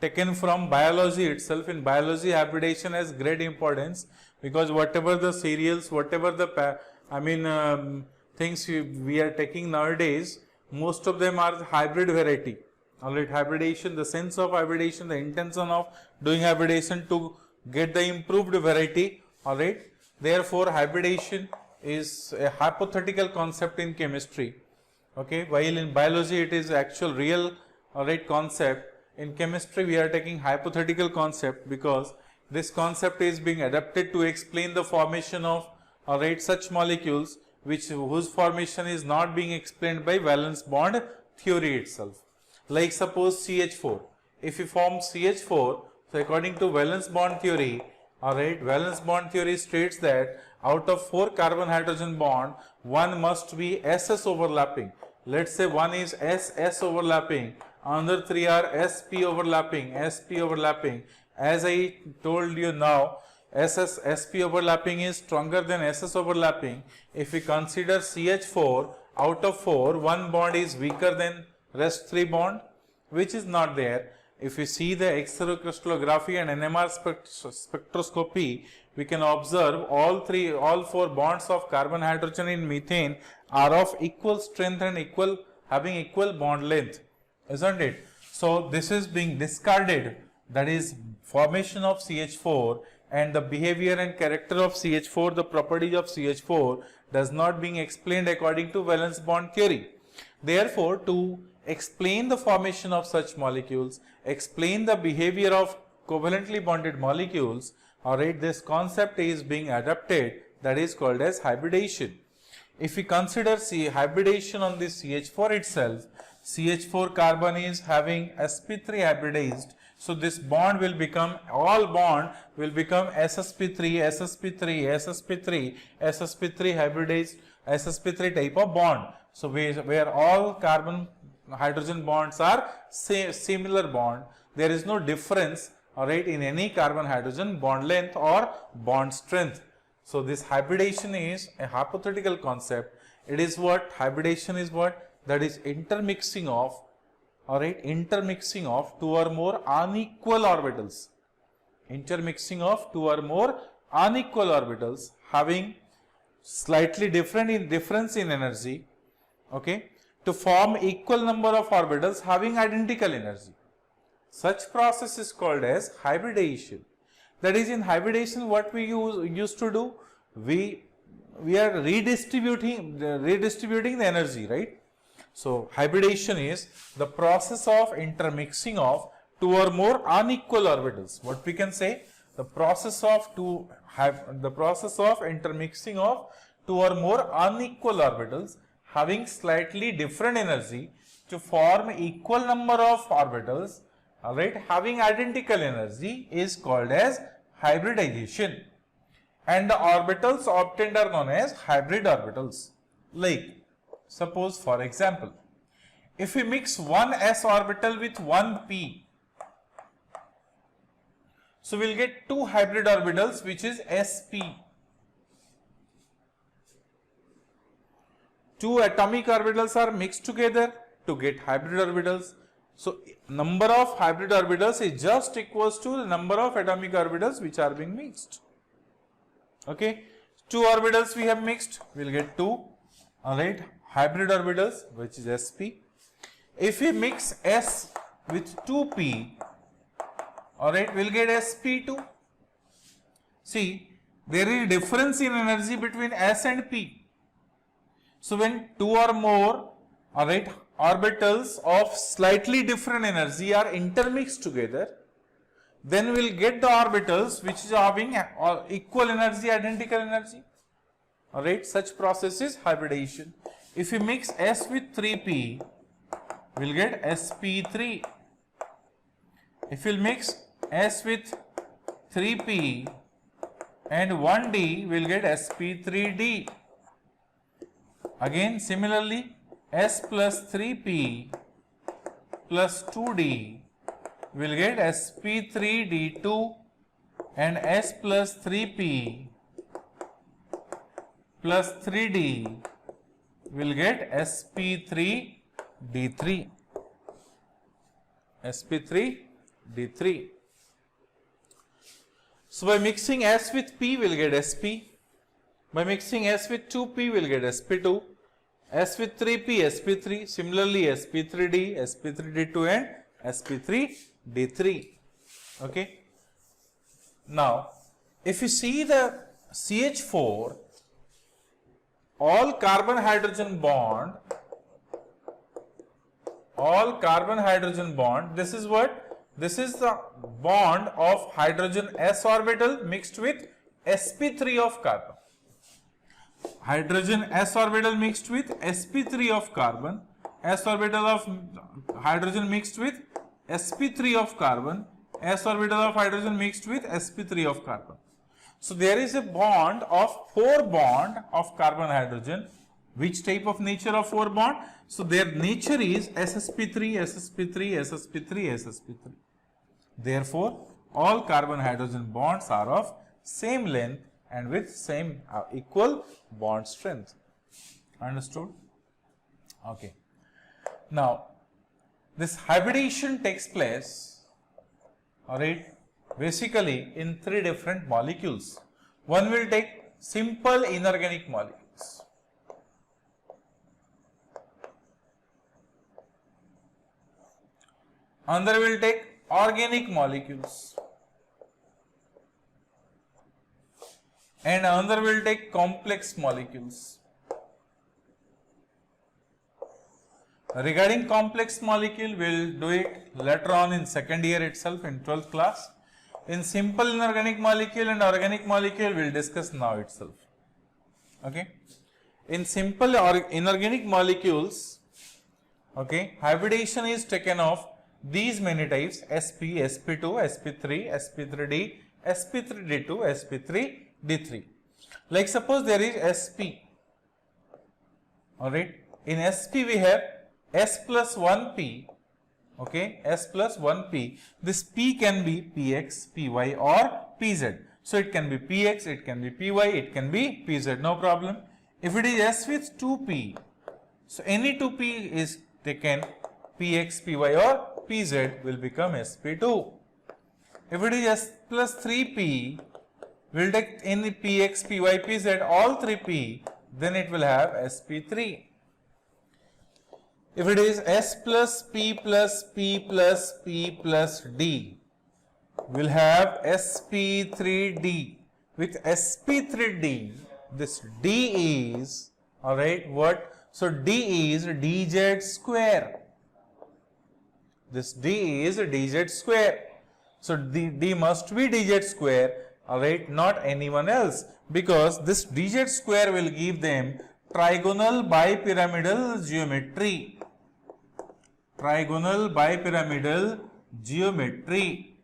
taken from biology itself. In biology, hybridization has great importance, because whatever the cereals, whatever the things we are taking nowadays, most of them are hybrid variety. Alright, hybridization, the sense of hybridization, the intention of doing hybridization to get the improved variety. Alright, therefore hybridization is a hypothetical concept in chemistry. Okay, while in biology it is actual real, alright, concept. In chemistry we are taking hypothetical concept, because this concept is being adapted to explain the formation of, alright, such molecules whose formation is not being explained by valence bond theory itself. Like suppose CH4. If you form CH4, so according to valence bond theory, alright, valence bond theory states that out of 4 carbon hydrogen bond, one must be SS overlapping. Let's say one is SS overlapping, another 3 are SP overlapping, SP overlapping. As I told you now, SP overlapping is stronger than SS overlapping. If we consider CH4, out of 4, one bond is weaker than rest 3 bond, which is not there. If we see the X-ray crystallography and NMR spectroscopy, we can observe all 4 bonds of carbon hydrogen in methane are of equal strength and having equal bond length, isn't it? So this is being discarded, that is formation of CH4, and the behavior and character of CH4, the properties of CH4 does not being explained according to valence bond theory. Therefore, to explain the formation of such molecules, explain the behavior of covalently bonded molecules, alright, this concept is being adapted, that is called as hybridization. If we consider hybridization on this CH4 itself, CH4 carbon is having sp3 hybridized. So this bond will become, all bond will become SSP3, SSP3, SSP3, SSP3 hybridized, SSP3 type of bond. So where all carbon hydrogen bonds are similar bond, there is no difference, alright, in any carbon hydrogen bond length or bond strength. So this hybridization is a hypothetical concept. It is what? Hybridization is what? That is intermixing of, alright, intermixing of two or more unequal orbitals. Intermixing of two or more unequal orbitals having slightly difference in energy, okay, to form equal number of orbitals having identical energy. Such process is called as hybridization. That is, in hybridization what we used to do, we are redistributing the energy, right? So hybridization is the process of intermixing of two or more unequal orbitals. What we can say, the process of intermixing of two or more unequal orbitals having slightly different energy to form equal number of orbitals, alright, having identical energy is called as hybridization. And the orbitals obtained are known as hybrid orbitals. Like, suppose for example, if we mix one s orbital with one p, so we will get two hybrid orbitals, which is sp. Two atomic orbitals are mixed together to get hybrid orbitals. So number of hybrid orbitals is just equals to the number of atomic orbitals which are being mixed. Okay, two orbitals we have mixed, we will get two, alright, hybrid orbitals, which is sp. If we mix s with 2p, alright, we will get sp2. See, there is difference in energy between s and p. So when two or more, Alright, orbitals of slightly different energy are intermixed together, then we'll get the orbitals which is having equal energy, identical energy. Alright, such process is hybridization. If we mix S with 3p, we'll get sp3. If we'll mix S with 3p and 1d, we'll get sp3d. Again, similarly, S plus 3p plus 2d will get sp3d2, and S plus 3p plus 3d will get sp3d3. sp3d3. So by mixing S with P, we'll get Sp. By mixing S with 2P, we'll get Sp2. S with 3P, Sp3. Similarly, Sp3D, Sp3D2 and Sp3D3. Okay. Now, if you see the CH4, all carbon hydrogen bond, this is what? This is the bond of hydrogen s orbital mixed with sp3 of carbon. Hydrogen s orbital mixed with sp3 of carbon, s orbital of hydrogen mixed with sp3 of carbon, s orbital of hydrogen mixed with sp3 of carbon. So there is a bond of 4 bond of carbon hydrogen. Which type of nature of 4 bond? So their nature is ssp3, ssp3, ssp3, ssp3. Therefore, all carbon hydrogen bonds are of same length and with same equal bond strength. Understood? Okay. Now, this hybridization takes place, alright, basically in 3 different molecules. One will take simple inorganic molecules. Another will take organic molecules, and another will take complex molecules. Regarding complex molecule, we will do it later on in second year itself in 12th class. In simple inorganic molecule and organic molecule, we will discuss now itself. Okay. In simple inorganic molecules, okay, hybridization is taken of these many types: Sp, Sp2, Sp3, Sp3d, Sp3d2, Sp3d3. Like suppose there is Sp. Alright. In Sp we have S plus 1p. Okay. S plus 1p. This p can be px, py or pz. So it can be px, it can be py, it can be pz. No problem. If it is S with 2p, so any 2p is taken, px, py or pz will become sp2. If it is S plus 3p, we will take any px, py, pz, all 3p, then it will have sp3. If it is S plus p plus p plus p plus d, we will have sp3d. With sp3d, this d is, alright, what? So d is dz square. This d is dz square. So d must be dz square, alright, not anyone else, because this dz square will give them trigonal bipyramidal geometry. Trigonal bipyramidal geometry.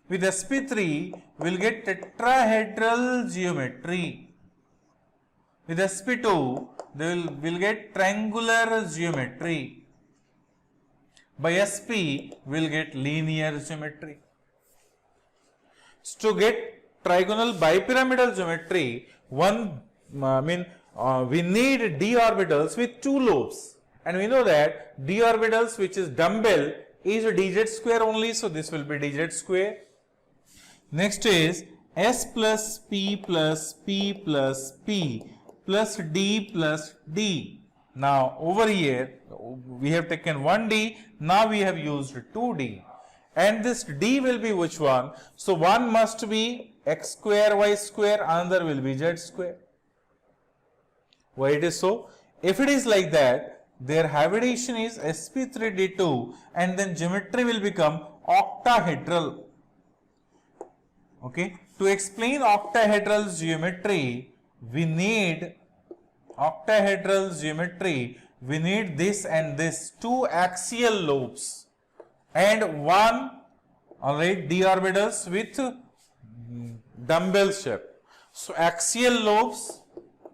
With sp3, we will get tetrahedral geometry. With sp2, they will get triangular geometry. By sp, we will get linear geometry. So to get trigonal bipyramidal geometry, we need d orbitals with 2 lobes. And we know that d orbitals, which is dumbbell, is dz square only, so this will be dz square. Next is S plus p plus p plus p plus d plus d. Now over here we have taken 1d, now we have used 2d, and this d will be which one? So one must be x square y square, another will be z square. Why it is so? If it is like that, their hybridization is sp3d2 and then geometry will become octahedral. Okay, to explain octahedral geometry, we need this and this, two axial lobes and one, alright, d orbitals with dumbbell shape. So axial lobes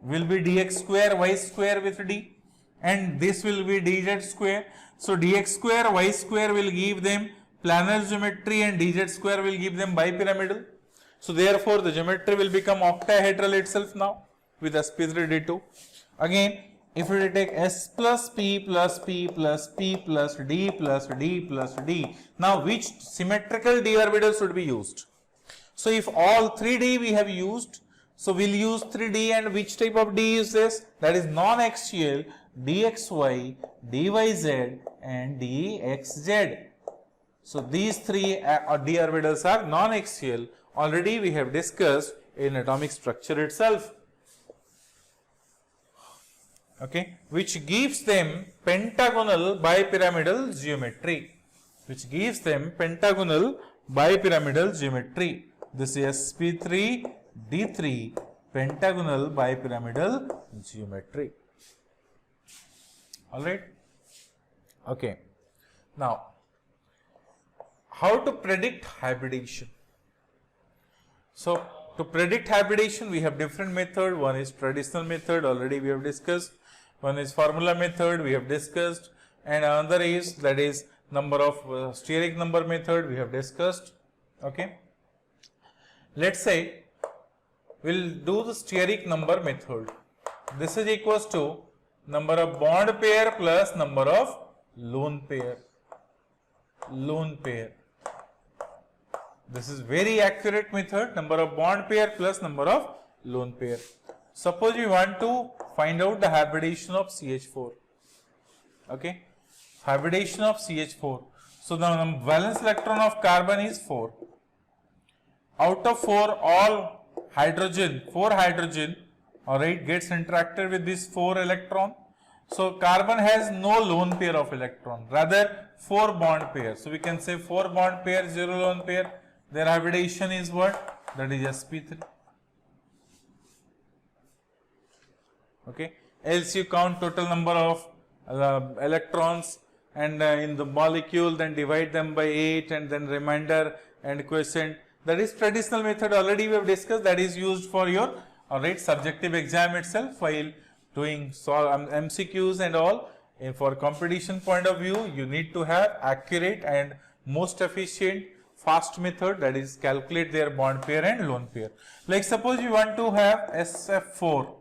will be dx square y square with d, and this will be dz square. So dx square y square will give them planar geometry and dz square will give them bipyramidal. So therefore the geometry will become octahedral itself now with sp3d2. Again, if we take s plus p plus p plus p plus d plus d plus d, now which symmetrical d orbital should be used? So if all 3d we have used, so we'll use 3d, and which type of d is this? That is non-axial, dxy, dyz and dxz. So these three d orbitals are non-axial. Already we have discussed in atomic structure itself. Okay, which gives them pentagonal bipyramidal geometry. This is sp3d3 pentagonal bipyramidal geometry. Alright. Okay. Now, how to predict hybridization? So, to predict hybridization, we have different method. One is traditional method, already we have discussed. One is formula method, we have discussed. And another is, that is number of steric number method, we have discussed. Okay. Let's say we'll do the steric number method. This is equals to number of bond pair plus number of lone pair. This is very accurate method, number of bond pair plus number of lone pair. Suppose we want to find out the hybridization of CH4. Okay, hybridization of CH4. So the valence electron of carbon is 4. Out of 4, all hydrogen, 4 hydrogen, alright, gets interacted with this 4 electron. So carbon has no lone pair of electron, rather 4 bond pairs. So we can say 4 bond pair, 0 lone pair. Their hybridization is what? That is sp3. Okay. Else you count total number of electrons and in the molecule, then divide them by 8 and then remainder and quotient. That is traditional method, already we have discussed. That is used for your subjective exam itself while doing MCQs and all. And for competition point of view, you need to have accurate and most efficient fast method, that is calculate their bond pair and lone pair. Like suppose you want to have SF4.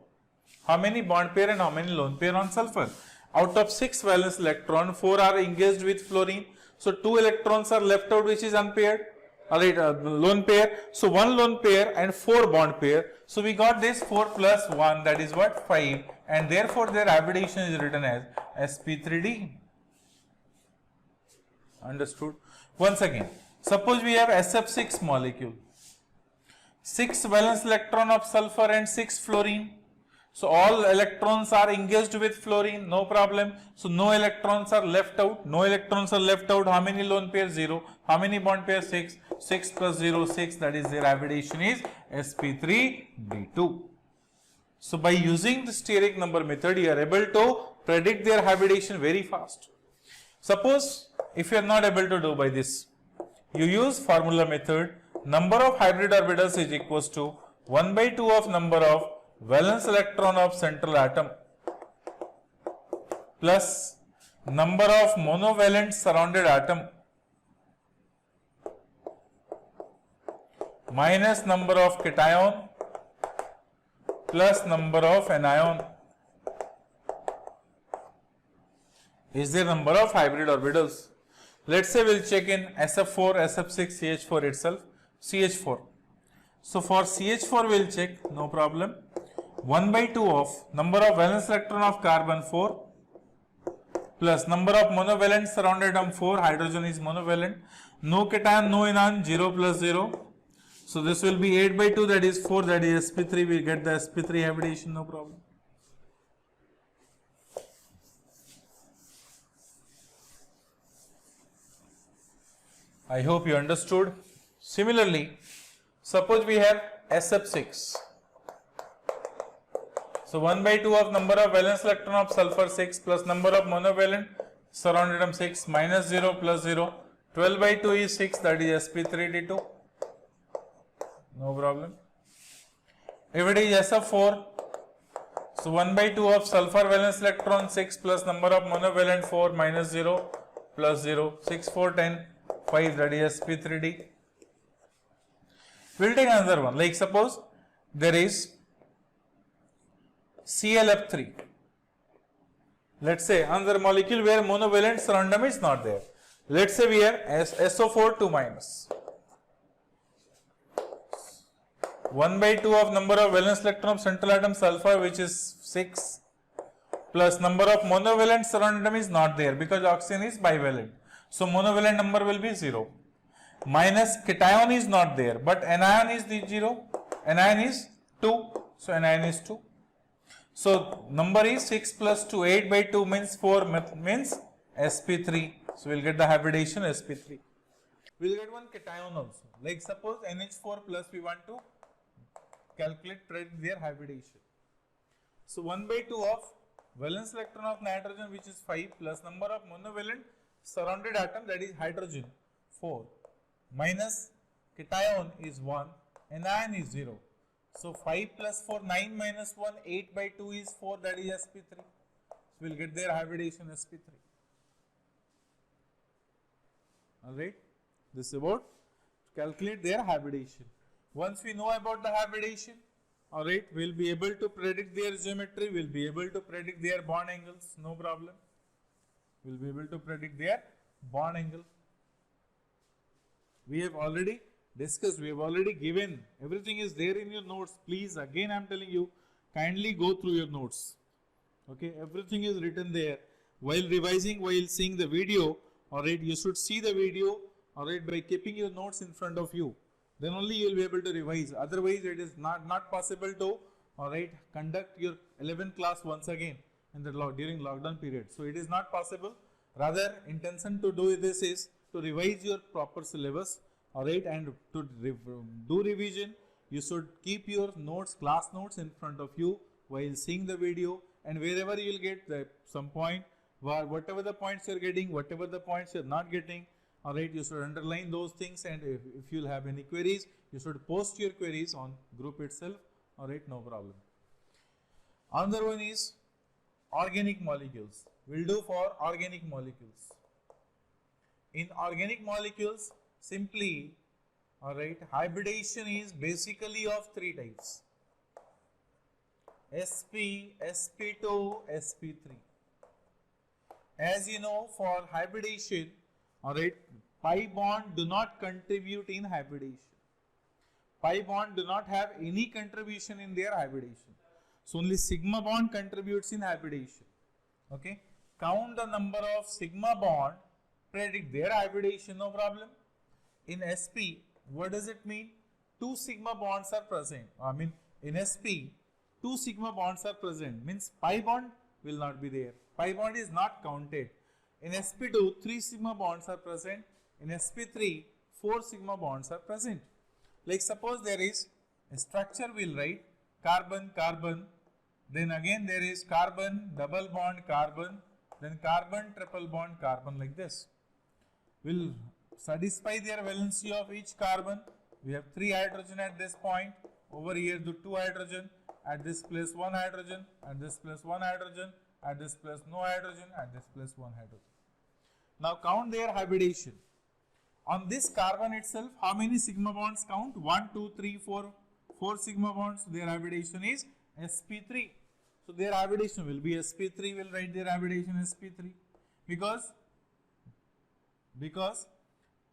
How many bond pair and how many lone pair on sulfur? Out of 6 valence electron, 4 are engaged with fluorine. So 2 electrons are left out, which is unpaired. Alright, lone pair. So 1 lone pair and 4 bond pair. So we got this 4 plus 1, that is what? 5. And therefore their hybridization is written as sp3d. Understood? Once again, suppose we have SF6 molecule. 6 valence electron of sulfur and 6 fluorine. So all electrons are engaged with fluorine, no problem. So no electrons are left out. How many lone pair? 0. How many bond pair? 6. 6 plus 0, 6. That is their hybridization is sp3d2. So by using the steric number method, you are able to predict their hybridization very fast. Suppose if you are not able to do by this, you use formula method. Number of hybrid orbitals is equals to 1 by 2 of number of valence electron of central atom plus number of monovalent surrounded atom minus number of cation plus number of anion is the number of hybrid orbitals. Let's say we'll check in SF4, SF6, CH4 itself. CH4. So for CH4 we'll check, no problem. 1 by 2 of number of valence electron of carbon 4 plus number of monovalent surrounded atom 4, hydrogen is monovalent, no cation, no anion, 0 plus 0. So this will be 8 by 2, that is 4, that is sp3, we get the sp3 hybridization, no problem. I hope you understood. Similarly, suppose we have SF6. So 1 by 2 of number of valence electron of sulfur 6 plus number of monovalent surrounded atom 6 minus 0 plus 0. 12 by 2 is 6, that is sp3d2. No problem. If it is SF4, so 1 by 2 of sulfur valence electron 6 plus number of monovalent 4 minus 0 plus 0. 6, 4, 10, 5, that is sp3d. We will take another one, like suppose there is ClF3. Let's say another molecule where monovalent surroundum is not there. Let's say we have SO4 2 minus. 1 by 2 of number of valence electron of central atom sulfur, which is 6, plus number of monovalent surrounding atom is not there because oxygen is bivalent. So monovalent number will be 0. Minus cation is not there, but anion is the 0. Anion is 2. So anion is 2. So number is 6 plus 2, 8 by 2 means 4 means sp3. So we will get the hybridization sp3. We will get one cation also. Like suppose NH4 plus we want to calculate their hybridization. So 1 by 2 of valence electron of nitrogen, which is 5, plus number of monovalent surrounded atom, that is hydrogen 4, minus cation is 1, anion is 0. So 5 plus 4, 9 minus 1, 8 by 2 is 4, that is sp3. So we will get their hybridization sp3. Alright, this is about to calculate their hybridization. Once we know about the hybridization, alright, we will be able to predict their geometry, we will be able to predict their bond angles, no problem. We will be able to predict their bond angle. We have already discussed, we have already given, everything is there in your notes. Please, again I am telling you, kindly go through your notes. Okay, everything is written there. While revising, while seeing the video, alright, you should see the video, alright, by keeping your notes in front of you. Then only you will be able to revise. Otherwise, it is not possible to, alright, conduct your 11th class once again in the during lockdown period. So it is not possible. Rather, intention to do this is to revise your proper syllabus, alright, and to do revision. You should keep your notes, class notes in front of you while seeing the video, and wherever you will get some point, whatever the points you are getting, whatever the points you are not getting, alright, you should underline those things, and if you will have any queries, you should post your queries on group itself, alright, no problem. Another one is organic molecules. We'll do for organic molecules. In organic molecules, simply, alright, hybridization is basically of 3 types. sp, sp2, sp3. As you know, for hybridization, alright, pi bond do not contribute in hybridization. Pi bond do not have any contribution in their hybridization. So only sigma bond contributes in hybridization. Okay, count the number of sigma bond, predict their hybridization, no problem. In sp, what does it mean? 2 sigma bonds are present. I mean, in sp, 2 sigma bonds are present, means pi bond will not be there. Pi bond is not counted. In sp2, 3 sigma bonds are present. In sp3, 4 sigma bonds are present. Like suppose there is a structure, we will write carbon, carbon, then again there is carbon, double bond, carbon, then carbon, triple bond, carbon, like this. We will satisfy their valency of each carbon. We have 3 hydrogen at this point. Over here do 2 hydrogen. At this place 1 hydrogen. At this place 1 hydrogen. At this place no hydrogen. At this place 1 hydrogen. Now count their hybridization. On this carbon itself, how many sigma bonds count? 1, 2, 3, 4. 4 sigma bonds. Their hybridization is sp3. So their hybridization will be sp3. We will write their hybridization sp3. Because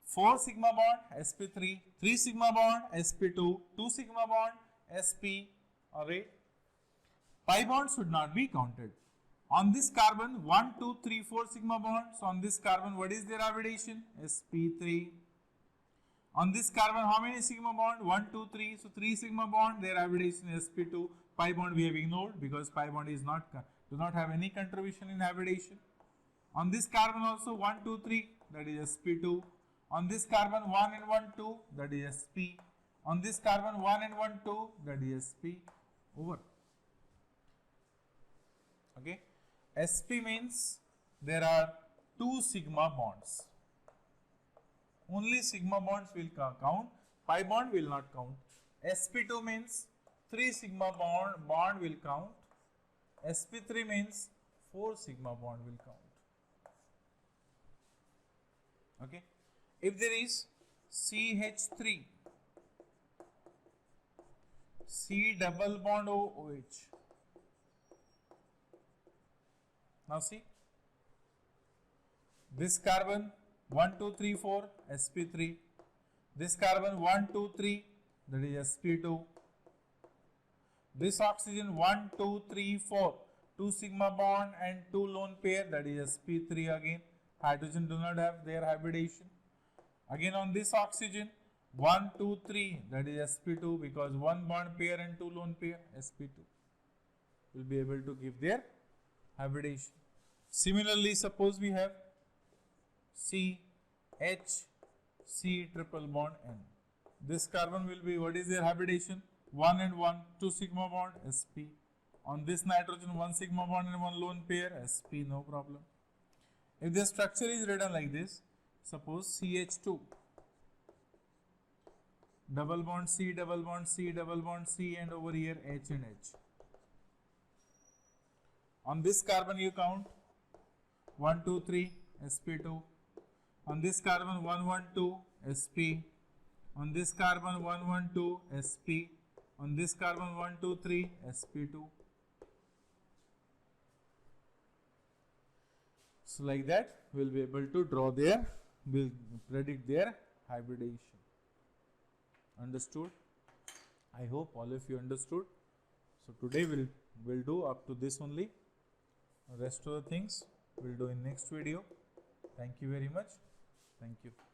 4 sigma bond sp3, 3 sigma bond sp2, 2 sigma bond sp. Alright. Pi bond should not be counted. On this carbon, 1, 2, 3, 4 sigma bonds. On this carbon, what is their hybridization? sp3. On this carbon, how many sigma bond? 1, 2, 3. So 3 sigma bond, their hybridization is sp2. Pi bond we have ignored because pi bond is do not have any contribution in hybridization. On this carbon also 1, 2, 3, that is sp2. On this carbon 1 and 1, 2, that is sp. On this carbon 1 and 1, 2, that is sp. Over. Okay. Sp means there are 2 sigma bonds. Only sigma bonds will count. Pi bond will not count. sp2 means 3 sigma bond will count. sp3 means 4 sigma bond will count. Okay. If there is CH3, C double bond OH. Now see, this carbon 1, 2, 3, 4, sp3. This carbon 1, 2, 3, that is sp2. This oxygen 1, 2, 3, 4, 2 sigma bond and 2 lone pair, that is sp3 again. Hydrogen do not have their hybridization. Again on this oxygen 1, 2, 3, that is sp2, because 1 bond pair and 2 lone pair, sp2 will be able to give their hybridization. Similarly, suppose we have C, H, C triple bond N. This carbon will be, what is their hybridization? 1 and 1, 2 sigma bond, sp. On this nitrogen 1 sigma bond and 1 lone pair, sp, no problem. If the structure is written like this, suppose CH2, double bond C, double bond C, double bond C, and over here H and H. On this carbon you count 1, 2, 3, sp2. On this carbon 1, 1, 2, sp. On this carbon 1, 1, 2, sp. On this carbon 1, 2, 3, sp2. So like that, we'll be able to draw we'll predict their hybridization. Understood? I hope all of you understood. So today we'll do up to this only. The rest of the things we'll do in next video. Thank you very much. Thank you.